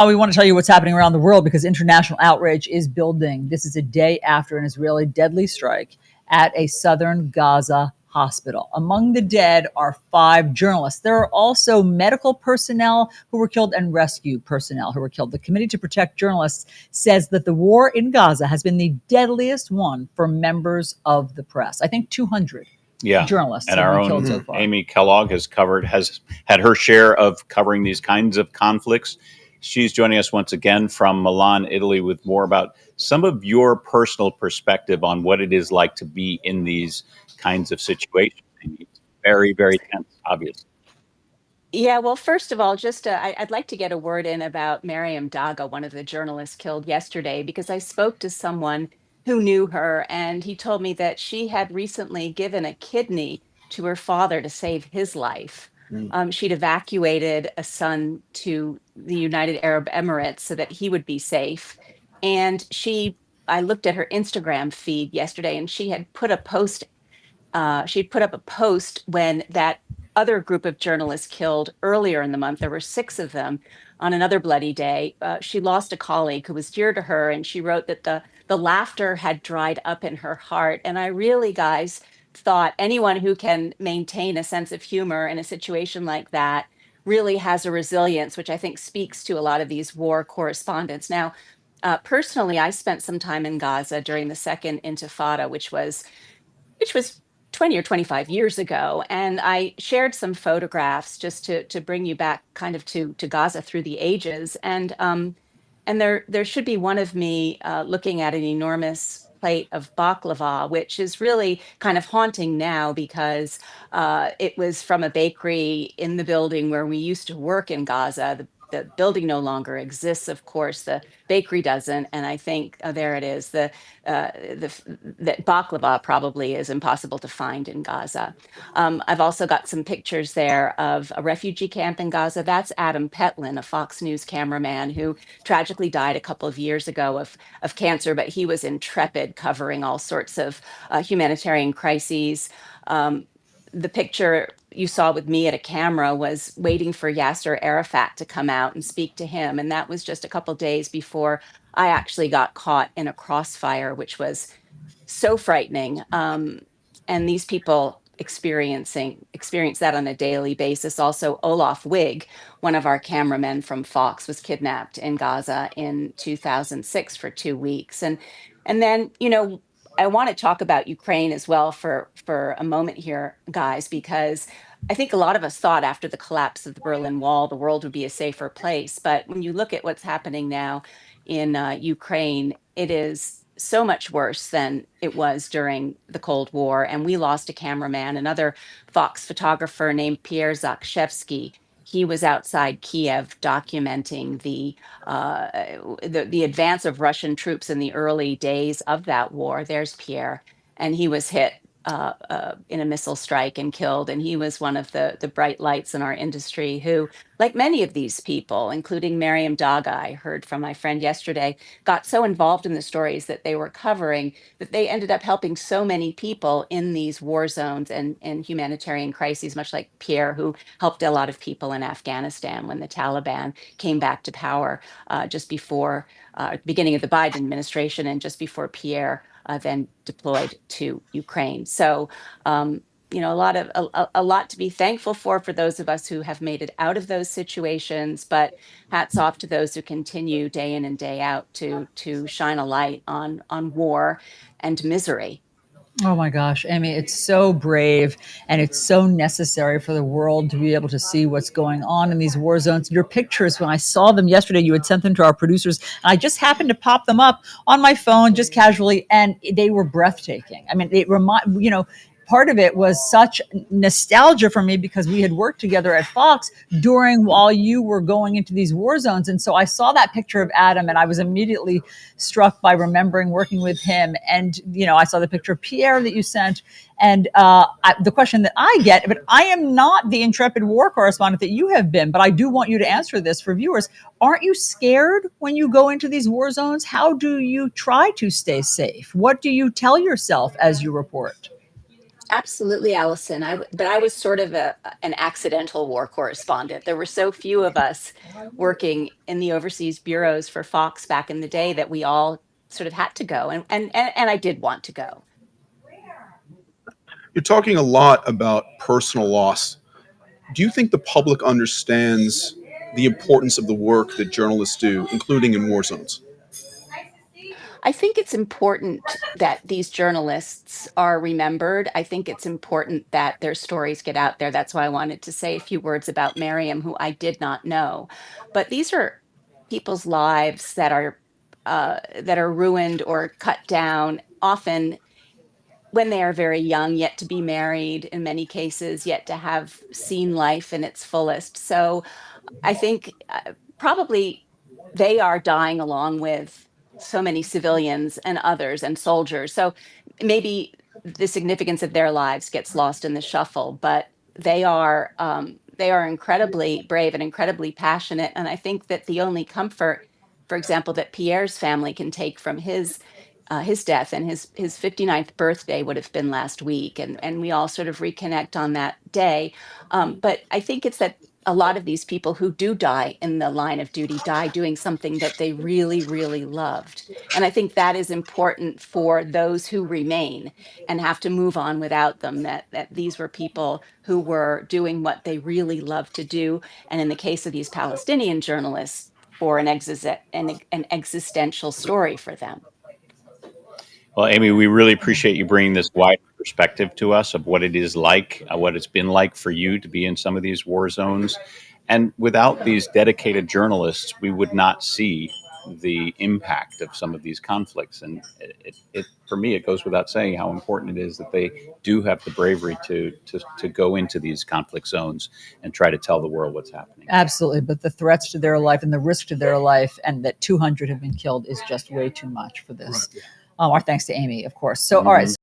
We want to tell you what's happening around the world because international outrage is building. This is a day after an Israeli deadly strike at a southern Gaza hospital. Among the dead are 5 journalists. There are also medical personnel who were killed and rescue personnel who were killed. The Committee to Protect Journalists says that the war in Gaza has been the deadliest one for members of the press. I think 200 journalists and have our been own killed so far. Amy Kellogg has had her share of covering these kinds of conflicts. She's joining us once again from Milan, Italy, with more about some of your personal perspective on what it is like to be in these kinds of situations. It's very, very tense, obviously. Yeah, well, first of all, I'd like to get a word in about Miriam Daga, one of the journalists killed yesterday, because I spoke to someone who knew her, and he told me that she had recently given a kidney to her father to save his life. She'd evacuated a son to the United Arab Emirates so that he would be safe. And I looked at her Instagram feed yesterday, and she'd put up a post when that other group of journalists killed earlier in the month. There were 6 of them on another bloody day. She lost a colleague who was dear to her, and she wrote that the laughter had dried up in her heart. And I really, guys, thought anyone who can maintain a sense of humor in a situation like that really has a resilience, which I think speaks to a lot of these war correspondents. Now, personally, I spent some time in Gaza during the second Intifada, which was 20 or 25 years ago. And I shared some photographs just to bring you back kind of to Gaza through the ages. And there should be one of me looking at an enormous plate of baklava, which is really kind of haunting now because it was from a bakery in the building where we used to work in Gaza. The building no longer exists, of course. The bakery doesn't, and I think there it is. That baklava probably is impossible to find in Gaza. I've also got some pictures there of a refugee camp in Gaza. That's Adam Petlin, a Fox News cameraman who tragically died a couple of years ago of cancer, but he was intrepid covering all sorts of humanitarian crises. The picture you saw with me at a camera was waiting for Yasser Arafat to come out and speak to him. And that was just a couple days before I actually got caught in a crossfire, which was so frightening. And these people experience that on a daily basis. Also, Olaf Wig, one of our cameramen from Fox, was kidnapped in Gaza in 2006 for 2 weeks. And then, I want to talk about Ukraine as well for a moment here, guys, because I think a lot of us thought after the collapse of the Berlin Wall, the world would be a safer place. But when you look at what's happening now in Ukraine, it is so much worse than it was during the Cold War. And we lost a cameraman, another Fox photographer named Pierre Zakshevsky. He was outside Kiev documenting the advance of Russian troops in the early days of that war. There's Pierre, and he was hit in a missile strike and killed. And he was one of the bright lights in our industry who, like many of these people, including Miriam Daga, I heard from my friend yesterday, got so involved in the stories that they were covering that they ended up helping so many people in these war zones and humanitarian crises, much like Pierre, who helped a lot of people in Afghanistan when the Taliban came back to power just before beginning of the Biden administration and just before Pierre then deployed to Ukraine. So, a lot to be thankful for those of us who have made it out of those situations. But hats off to those who continue day in and day out to shine a light on war and misery. Oh my gosh, Amy, it's so brave and it's so necessary for the world to be able to see what's going on in these war zones. Your pictures, when I saw them yesterday, you had sent them to our producers, and I just happened to pop them up on my phone just casually, and they were breathtaking. I mean, part of it was such nostalgia for me because we had worked together at Fox while you were going into these war zones. And so I saw that picture of Adam and I was immediately struck by remembering working with him. And, I saw the picture of Pierre that you sent. And the question that I get, but I am not the intrepid war correspondent that you have been, but I do want you to answer this for viewers. Aren't you scared when you go into these war zones? How do you try to stay safe? What do you tell yourself as you report? Absolutely, Allison. But I was sort of an accidental war correspondent. There were so few of us working in the overseas bureaus for Fox back in the day that we all sort of had to go, and I did want to go. You're talking a lot about personal loss. Do you think the public understands the importance of the work that journalists do, including in war zones? I think it's important that these journalists are remembered. I think it's important that their stories get out there. That's why I wanted to say a few words about Miriam, who I did not know. But these are people's lives that are ruined or cut down, often when they are very young, yet to be married in many cases, yet to have seen life in its fullest. So I think probably they are dying along with so many civilians and others and soldiers. So maybe the significance of their lives gets lost in the shuffle, but they are incredibly brave and incredibly passionate. And I think that the only comfort, for example, that Pierre's family can take from his death, and his 59th birthday would have been last week, and we all sort of reconnect on that day. But I think it's that a lot of these people who do die in the line of duty die doing something that they really, really loved. And I think that is important for those who remain and have to move on without them, that these were people who were doing what they really loved to do. And in the case of these Palestinian journalists, for an existential story for them. Well, Amy, we really appreciate you bringing this wide perspective to us of what it is like, what it's been like for you to be in some of these war zones. And without these dedicated journalists, we would not see the impact of some of these conflicts. And for me, it goes without saying how important it is that they do have the bravery to go into these conflict zones and try to tell the world what's happening. Absolutely. But the threats to their life and the risk to their life, and that 200 have been killed, is just way too much for this. Right. Our thanks to Amy, of course. So, all right.